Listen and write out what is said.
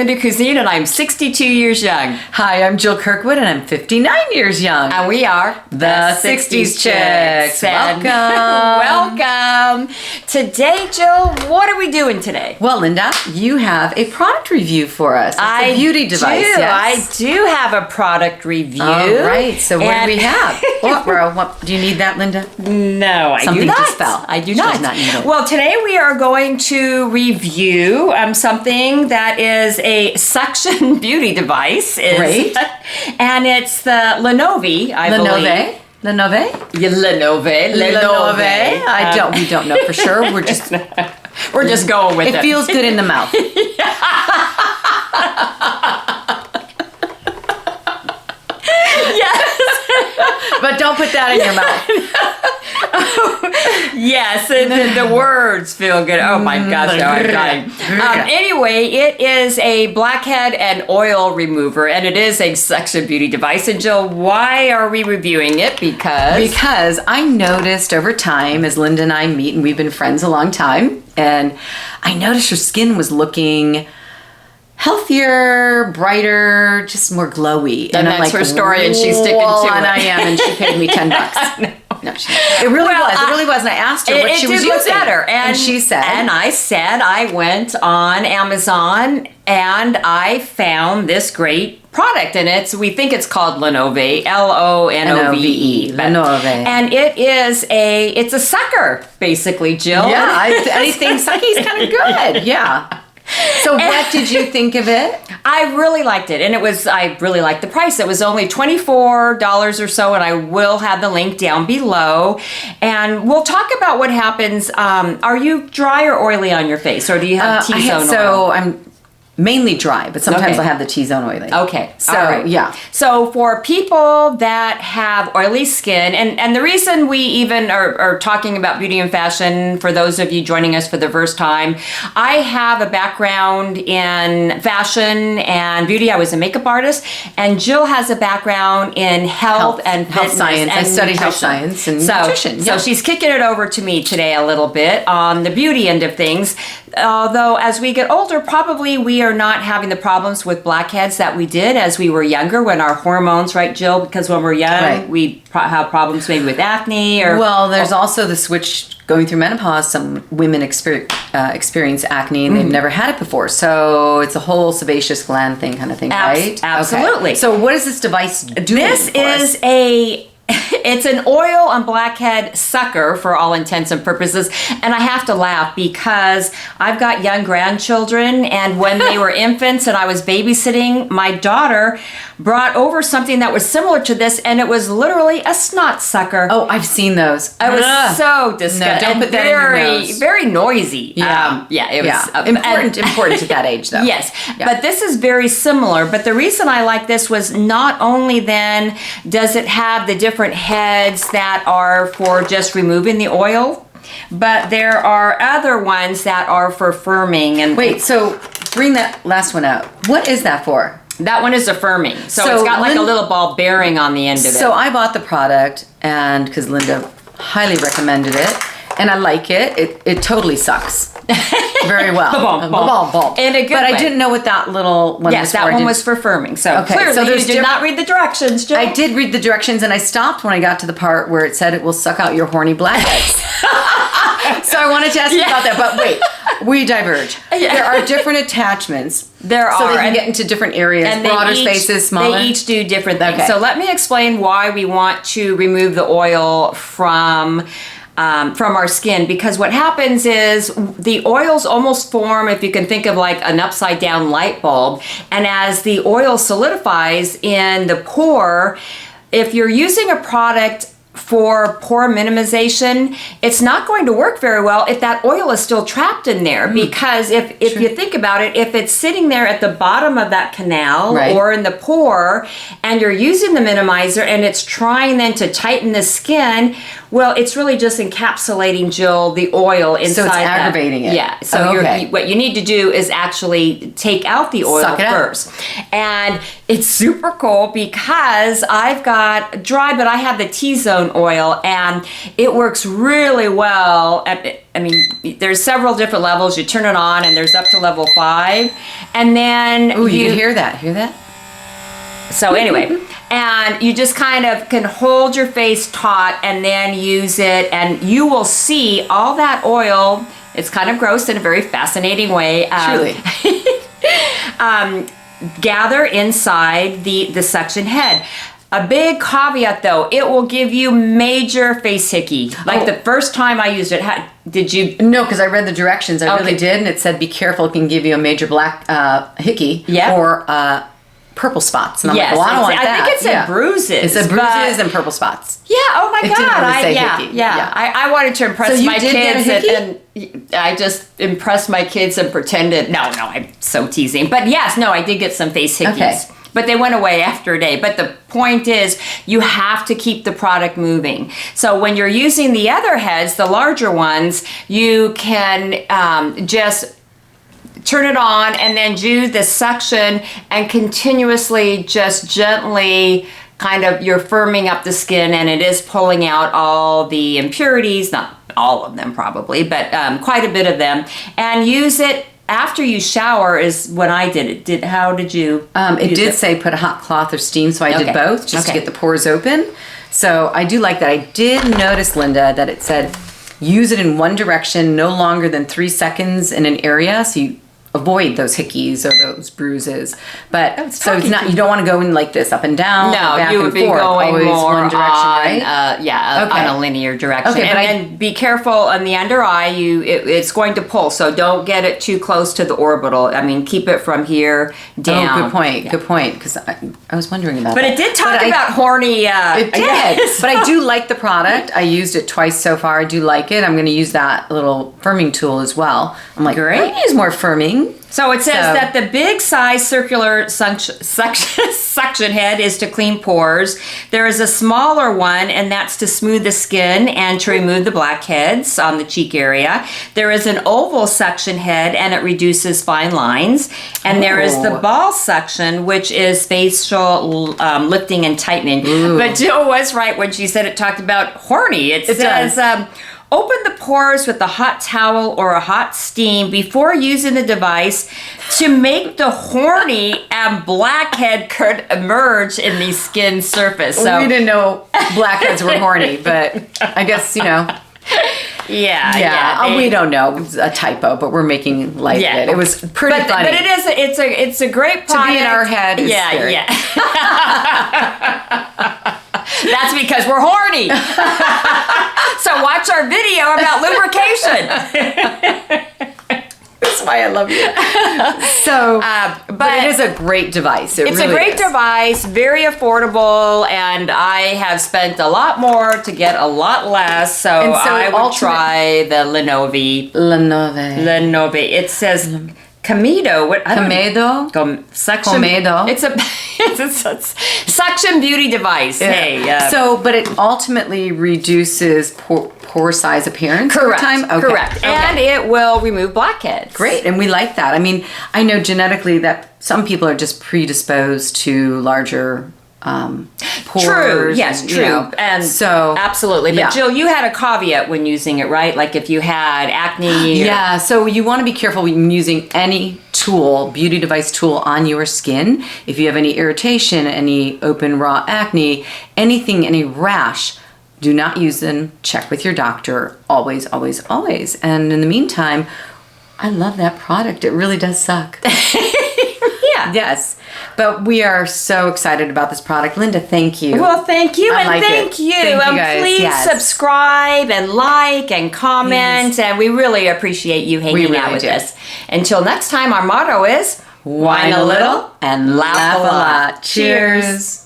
Linda Cuisine, and I'm 62 years young. Hi, I'm Jill Kirkwood, and I'm 59 years young. And we are the 60s Chicks. Welcome. Welcome. Today, Jill, what are we doing today? Well, Linda, you have a product review for us. It's a beauty device. Yes? I do have a product review. All right. So what do we have? What, do you need that, Linda? No, I Something do not. to spell. I do She not. does not need it. Well, today we are going to review something that is a suction beauty device. Great. And it's the Lenovo, I believe. Lenovo? Yeah, Lenovo. We don't know for sure. We're just going with it. It feels good in the mouth. Yes. But don't put that in your mouth. Yes, and the words feel good. Oh my gosh, now I'm dying. Anyway, it is a blackhead and oil remover, and it is a suction beauty device. And Jill, why are we reviewing it? Because I noticed over time, as Linda and I meet, and we've been friends a long time, and I noticed her skin was looking healthier, brighter, just more glowy. And that's her story, and she's sticking to it. And I am, and she paid me $10. No, it really was. And I asked her what she was using. Better. And she said. And I said I went on Amazon and I found this great product, and we think it's called Lenovo, Lonove. Lenovo. And it's a sucker, basically, Jill. Yeah, anything sucky is kind of good. Yeah. So what did you think of it? I really liked it, and I really liked the price. It was only $24 or so, and I will have the link down below. And we'll talk about what happens. Are you dry or oily on your face, or do you have T-zone oil? So I'm mainly dry, but sometimes I have the T-zone oily. Okay. So, all right. Yeah. So for people that have oily skin, and the reason we even are talking about beauty and fashion, for those of you joining us for the first time, I have a background in fashion and beauty. I was a makeup artist, and Jill has a background in health and health fitness science. and I studied nutrition. health science and nutrition. So she's kicking it over to me today a little bit on the beauty end of things. Although as we get older, probably we are not having the problems with blackheads that we did as we were younger when our hormones, right, Jill? Because when we're young, we have problems maybe with acne or... Well, there's also the switch going through menopause. Some women experience acne and they've never had it before. So it's a whole sebaceous gland thing kind of thing, right? Absolutely. Okay. So what is this device doing? This is it's an oil and blackhead sucker for all intents and purposes. And I have to laugh because I've got young grandchildren, and when they were infants and I was babysitting, my daughter brought over something that was similar to this, and it was literally a snot sucker. Oh, I've seen those. It was so disgusting. No, don't put that in your nose. Very noisy. Yeah. It was important at that age, though. Yes. Yeah. But this is very similar. But the reason I like this was not only then does it have the different heads that are for just removing the oil, but there are other ones that are for firming. And wait, so bring that last one out. What is that for? That one is a firming. So it's got like a little ball bearing on the end of it. So I bought the product, and because Linda highly recommended it, and I like it. It totally sucks. Very well. In a good way. But I didn't know what that little one was for. Yes, that one was for firming. So clearly you did not read the directions, Jill. I did read the directions, and I stopped when I got to the part where it said it will suck out your horny blackheads. So I wanted to ask you about that, but wait, we diverge. Yeah. There are different attachments. So they can get into different areas, and broader spaces, smaller. They each do different things. Okay. So let me explain why we want to remove the oil from our skin, because what happens is the oils almost form, if you can think of like an upside down light bulb, and as the oil solidifies in the pore, if you're using a product for pore minimization, it's not going to work very well if that oil is still trapped in there. Because if you think about it, if it's sitting there at the bottom of that canal or in the pore, and you're using the minimizer and it's trying then to tighten the skin, well, it's really just encapsulating, Jill, the oil inside. So it's aggravating it. Yeah. So what you need to do is actually take out the oil first. And It's super cool because I've got dry, but I have the T-zone oil, and it works really well. I mean, there's several different levels. You turn it on, and there's up to level 5, and then Ooh, you can hear that? Hear that? So anyway, and you just kind of can hold your face taut and then use it, and you will see all that oil. It's kind of gross in a very fascinating way. Truly. Gather inside the suction head. A big caveat though, it will give you major face hickey. Like the first time I used it, did you? No, because I read the directions. I really did, and it said be careful. It can give you a major black hickey or purple spots. And I'm like, well, I don't want that. I think it said bruises. It said bruises and purple spots. Yeah. Oh my God. It didn't really say hickey. I wanted to impress my kids, and I just impressed my kids and pretended. No, I'm so teasing. But yes, no, I did get some face hickeys. Okay. But they went away after a day. But the point is, you have to keep the product moving. So when you're using the other heads, the larger ones, you can just turn it on and then do the suction and continuously just gently kind of, you're firming up the skin, and it is pulling out all the impurities, not all of them probably, but quite a bit of them. And use it after you shower is when I did it. How did you it did say put a hot cloth or steam, so I did both just to get the pores open. So I do like that. I did notice, Linda, that it said use it in one direction no longer than 3 seconds in an area, so you avoid those hickeys or those bruises. But so it's not, you don't want to go in like this up and down. No, back you would and be forth. going Always more one direction, on, right? on a linear direction. Okay, and then be careful on the under eye. It's going to pull, so don't get it too close to the orbital. I mean, keep it from here down. Oh, good point. Good point. Because I was wondering about that. But it did talk about horny. It did. Yes. But I do like the product. I used it twice so far. I do like it. I'm going to use that little firming tool as well. I'm like, great. I use more firming. So it says that the big size circular suction head is to clean pores. There is a smaller one, and that's to smooth the skin and to remove the blackheads on the cheek area. There is an oval suction head, and it reduces fine lines. And there is the ball suction, which is facial lifting and tightening. Ooh. But Jill was right when she said it talked about horny. It says... open the pores with a hot towel or a hot steam before using the device to make the horny and blackhead could emerge in the skin surface. So we didn't know blackheads were horny, but I guess, Yeah, we don't know. It's a typo, but we're making light of it. It was pretty funny. But it's a great product. To be in our head is scary. Yeah. That's because we're horny. So watch our video about lubrication. That's why I love you. So, but it is a great device. It's really a great device, very affordable, and I have spent a lot more to get a lot less. So I would try the Lenovo. It says Comedo. Comedo? Suction. Comedo. It's a suction beauty device. Yeah. Hey. But it ultimately reduces pore size appearance. Correct. Over time? Okay. Correct. Okay. And it will remove blackheads. Great. And we like that. I mean, I know genetically that some people are just predisposed to larger pores. True. Yes, true. And so absolutely. But Jill, you had a caveat when using it, right? Like if you had acne. Yeah. So you want to be careful when using any tool, beauty device tool on your skin. If you have any irritation, any open raw acne, anything, any rash, do not use them. Check with your doctor. Always, always, always. And in the meantime, I love that product. It really does suck. Yeah. Yes. But we are so excited about this product. Linda, thank you. Well, thank you. Thank you. Guys. Please subscribe and like and comment. And we really appreciate you hanging out with us. Until next time, our motto is whine a little and laugh a lot. Cheers.